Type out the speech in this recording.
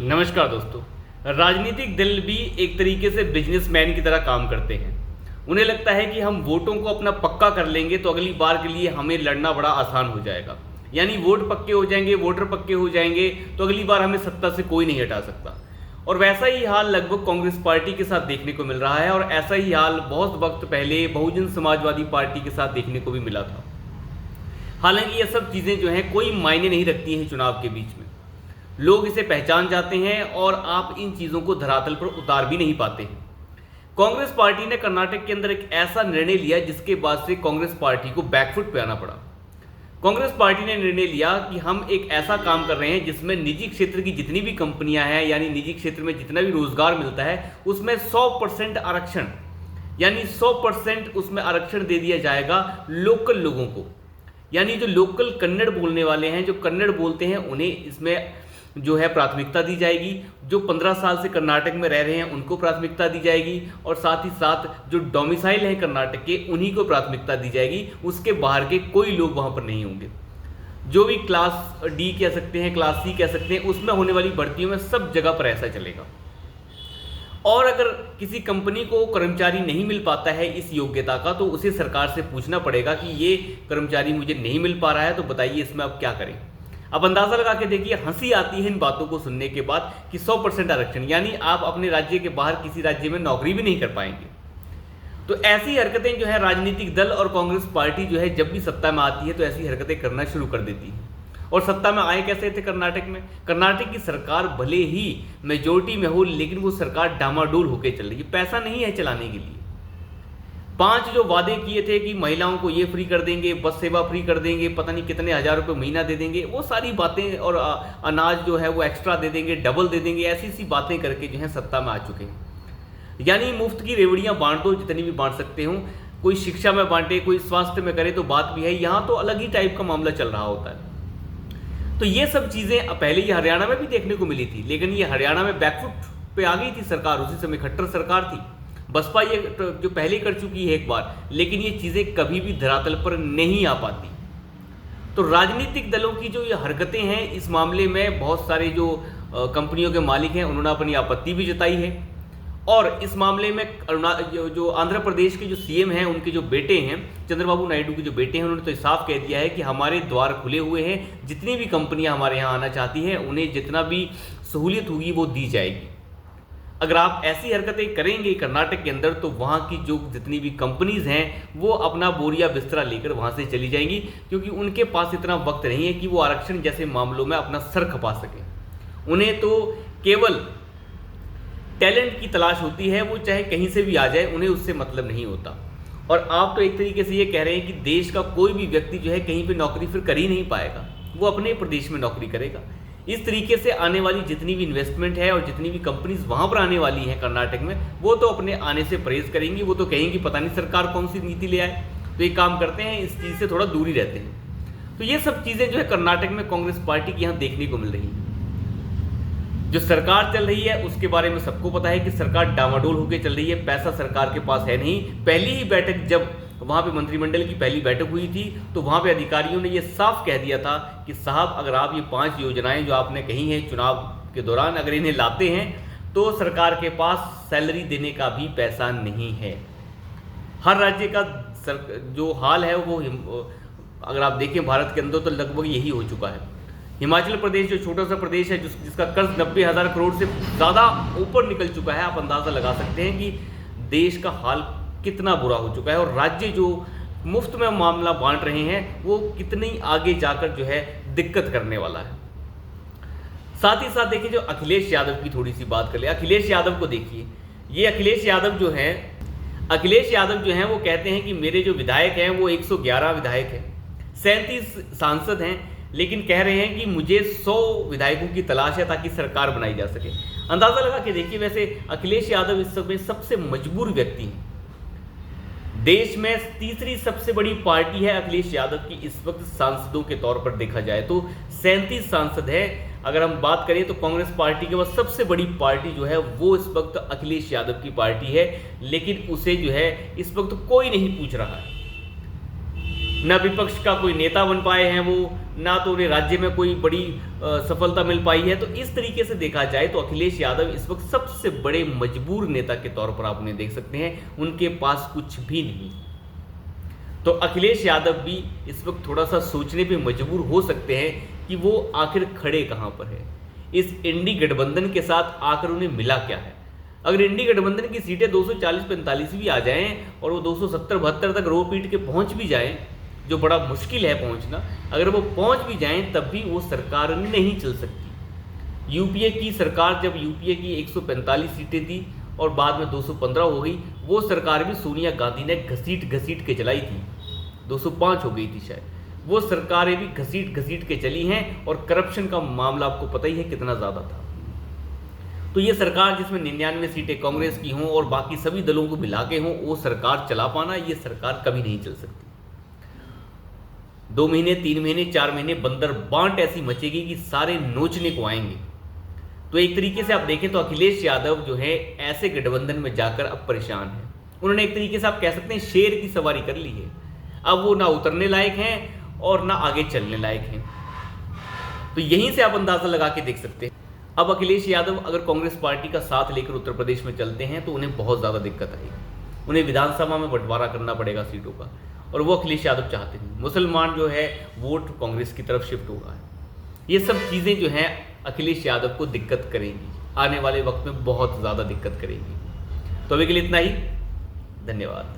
नमस्कार दोस्तों। राजनीतिक दल भी एक तरीके से बिजनेसमैन की तरह काम करते हैं। उन्हें लगता है कि हम वोटों को अपना पक्का कर लेंगे तो अगली बार के लिए हमें लड़ना बड़ा आसान हो जाएगा। यानी वोट पक्के हो जाएंगे, वोटर पक्के हो जाएंगे तो अगली बार हमें सत्ता से कोई नहीं हटा सकता। और वैसा ही हाल लगभग कांग्रेस पार्टी के साथ देखने को मिल रहा है और ऐसा ही हाल बहुत वक्त पहले बहुजन समाजवादी पार्टी के साथ देखने को भी मिला था। हालांकि ये सब चीज़ें जो हैं कोई मायने नहीं रखती हैं चुनाव के बीच में। लोग इसे पहचान जाते हैं और आप इन चीज़ों को धरातल पर उतार भी नहीं पाते हैं। कांग्रेस पार्टी ने कर्नाटक के अंदर एक ऐसा निर्णय लिया जिसके बाद से कांग्रेस पार्टी को बैकफुट पे आना पड़ा। कांग्रेस पार्टी ने निर्णय लिया कि हम एक ऐसा काम कर रहे हैं जिसमें निजी क्षेत्र की जितनी भी कंपनियां हैं, यानी निजी क्षेत्र में जितना भी रोजगार मिलता है उसमें 100% आरक्षण, यानी 100% उसमें आरक्षण दे दिया जाएगा लोकल लोगों को। यानी जो लोकल कन्नड़ बोलने वाले हैं, जो कन्नड़ बोलते हैं, उन्हें इसमें जो है प्राथमिकता दी जाएगी। जो 15 साल से कर्नाटक में रह रहे हैं उनको प्राथमिकता दी जाएगी और साथ ही साथ जो डोमिसाइल हैं कर्नाटक के उन्हीं को प्राथमिकता दी जाएगी। उसके बाहर के कोई लोग वहाँ पर नहीं होंगे। जो भी क्लास डी कह सकते हैं, क्लास सी कह सकते हैं, उसमें होने वाली भर्तियों में सब जगह पर ऐसा चलेगा। और अगर किसी कंपनी को कर्मचारी नहीं मिल पाता है इस योग्यता का तो उसे सरकार से पूछना पड़ेगा कि ये कर्मचारी मुझे नहीं मिल पा रहा है, तो बताइए इसमें आप क्या करें। अब अंदाजा लगा के देखिए, हंसी आती है इन बातों को सुनने के बाद कि 100% आरक्षण, यानी आप अपने राज्य के बाहर किसी राज्य में नौकरी भी नहीं कर पाएंगे। तो ऐसी हरकतें जो है राजनीतिक दल और कांग्रेस पार्टी जो है जब भी सत्ता में आती है तो ऐसी हरकतें करना शुरू कर देती है। और सत्ता में आए कैसे थे कर्नाटक में? कर्नाटक की सरकार भले ही मेजोरिटी में हो लेकिन वो सरकार डामाडोल होकर चल रही है। पैसा नहीं है चलाने के लिए। 5 जो वादे किए थे कि महिलाओं को ये फ्री कर देंगे, बस सेवा फ्री कर देंगे, पता नहीं कितने हज़ार रुपये महीना दे देंगे, वो सारी बातें, और अनाज जो है वो एक्स्ट्रा दे देंगे, डबल दे देंगे, ऐसी बातें करके जो है सत्ता में आ चुके हैं। यानी मुफ्त की रेवड़ियाँ बांट दो, जितनी भी बांट सकते हो। कोई शिक्षा में बांटे, कोई स्वास्थ्य में करे तो बात भी है। यहाँ तो अलग ही टाइप का मामला चल रहा होता है। तो ये सब चीज़ें पहले ये हरियाणा में भी देखने को मिली थी, लेकिन ये हरियाणा में बैकफुट पे आ गई थी सरकार। उसी समय खट्टर सरकार थी। बसपा ये जो पहले कर चुकी है एक बार, लेकिन ये चीज़ें कभी भी धरातल पर नहीं आ पाती। तो राजनीतिक दलों की जो ये हरकतें हैं इस मामले में बहुत सारे जो कंपनियों के मालिक हैं उन्होंने अपनी आपत्ति भी जताई है। और इस मामले में जो आंध्र प्रदेश के जो सीएम हैं, उनके जो बेटे हैं, चंद्रबाबू नायडू के जो बेटे हैं, उन्होंने तो साफ कह दिया है कि हमारे द्वार खुले हुए हैं। जितनी भी कंपनियां हमारे यहाँ आना चाहती हैं उन्हें जितना भी सहूलियत होगी वो दी जाएगी। अगर आप ऐसी हरकतें करेंगे कर्नाटक के अंदर तो वहाँ की जो जितनी भी कंपनीज हैं वो अपना बोरिया बिस्तरा लेकर वहाँ से चली जाएंगी, क्योंकि उनके पास इतना वक्त नहीं है कि वो आरक्षण जैसे मामलों में अपना सर खपा सकें। उन्हें तो केवल टैलेंट की तलाश होती है, वो चाहे कहीं से भी आ जाए, उन्हें उससे मतलब नहीं होता। और आप तो एक तरीके से ये कह रहे हैं कि देश का कोई भी व्यक्ति जो है कहीं पे नौकरी फिर कर ही नहीं पाएगा, वो अपने प्रदेश में नौकरी करेगा। इस तरीके से आने वाली जितनी भी इन्वेस्टमेंट है और जितनी भी कंपनीज वहाँ पर आने वाली हैं कर्नाटक में, वो तो अपने आने से परहेज करेंगी। वो तो कहेंगी पता नहीं सरकार कौन सी नीति ले आए, तो ये काम करते हैं, इस चीज़ से थोड़ा दूरी रहते हैं। तो ये सब चीज़ें जो है कर्नाटक में कांग्रेस पार्टी की यहाँ देखने को मिल रही हैं। जो सरकार चल रही है उसके बारे में सबको पता है कि सरकार डामाडोल होकर चल रही है। पैसा सरकार के पास है नहीं। पहली ही बैठक जब वहाँ पे मंत्रिमंडल की पहली बैठक हुई थी तो वहाँ पे अधिकारियों ने ये साफ कह दिया था कि साहब अगर आप ये 5 योजनाएं जो आपने कही हैं चुनाव के दौरान अगर इन्हें लाते हैं तो सरकार के पास सैलरी देने का भी पैसा नहीं है। हर राज्य का जो हाल है वो अगर आप देखें भारत के अंदर तो लगभग यही हो चुका है। हिमाचल प्रदेश जो छोटा सा प्रदेश है जिसका कर्ज 90,000 करोड़ से ज़्यादा ऊपर निकल चुका है, आप अंदाज़ा लगा सकते हैं कि देश का हाल कितना बुरा हो चुका है। और राज्य जो मुफ्त में मामला बांट रहे हैं वो कितनी आगे जाकर जो है दिक्कत करने वाला है। साथ ही साथ देखिए जो अखिलेश यादव की थोड़ी सी बात कर ले। अखिलेश यादव को देखिए, ये अखिलेश यादव जो हैं वो कहते हैं कि मेरे जो विधायक हैं वो 111 विधायक हैं, 37 सांसद हैं, लेकिन कह रहे हैं कि मुझे 100 विधायकों की तलाश है ताकि सरकार बनाई जा सके। अंदाजा लगा के देखिए, वैसे अखिलेश यादव इस समय सबसे मजबूर व्यक्ति हैं। देश में तीसरी सबसे बड़ी पार्टी है अखिलेश यादव की इस वक्त सांसदों के तौर पर देखा जाए तो 37 सांसद है। अगर हम बात करें तो कांग्रेस पार्टी के बाद सबसे बड़ी पार्टी जो है वो इस वक्त अखिलेश यादव की पार्टी है, लेकिन उसे जो है इस वक्त कोई नहीं पूछ रहा है। ना विपक्ष का कोई नेता बन पाए हैं वो, ना तो उन्हें राज्य में कोई बड़ी सफलता मिल पाई है। तो इस तरीके से देखा जाए तो अखिलेश यादव इस वक्त सबसे बड़े मजबूर नेता के तौर पर आप उन्हें देख सकते हैं, उनके पास कुछ भी नहीं। तो अखिलेश यादव भी इस वक्त थोड़ा सा सोचने पे मजबूर हो सकते हैं कि वो आखिर खड़े कहाँ पर है, इस इंडी गठबंधन के साथ आकर उन्हें मिला क्या है। अगर इंडी गठबंधन की सीटें 240-45 भी आ जाएं और वो 270-72 तक रो पीट के पहुंच भी जाएं, जो बड़ा मुश्किल है पहुंचना, अगर वो पहुंच भी जाएं तब भी वो सरकार नहीं चल सकती। यूपीए की सरकार, जब यूपीए की 145 सीटें थी और बाद में 215 हो गई, वो सरकार भी सोनिया गांधी ने घसीट घसीट के चलाई थी, 205 हो गई थी शायद। वो सरकारें भी घसीट घसीट के चली हैं और करप्शन का मामला आपको पता ही है कितना ज़्यादा था। तो ये सरकार जिसमें 99 सीटें कांग्रेस की हों और बाकी सभी दलों को मिला के हों, वो सरकार चला पाना, ये सरकार कभी नहीं चल सकती। 2 महीने, 3 महीने, 4 महीने बंदर बांट ऐसी मचेगी कि सारे नोचने को आएंगे। तो एक तरीके से आप देखें तो अखिलेश यादव जो है ऐसे गठबंधन में जाकर अब परेशान है। उन्होंने एक तरीके से आप कह सकते हैं शेर की सवारी कर ली है। अब वो ना उतरने लायक हैं और ना आगे चलने लायक हैं। तो यहीं से आप अंदाजा लगा के देख सकते हैं अब अखिलेश यादव अगर कांग्रेस पार्टी का साथ लेकर उत्तर प्रदेश में चलते हैं तो उन्हें बहुत ज़्यादा दिक्कत आएगी। उन्हें विधानसभा में बंटवारा करना पड़ेगा सीटों का, और वो अखिलेश यादव चाहते नहीं। मुसलमान जो है वोट कांग्रेस की तरफ शिफ्ट हो रहा है। ये सब चीज़ें जो हैं अखिलेश यादव को दिक्कत करेंगी, आने वाले वक्त में बहुत ज़्यादा दिक्कत करेंगी। तो अभी के लिए इतना ही, धन्यवाद।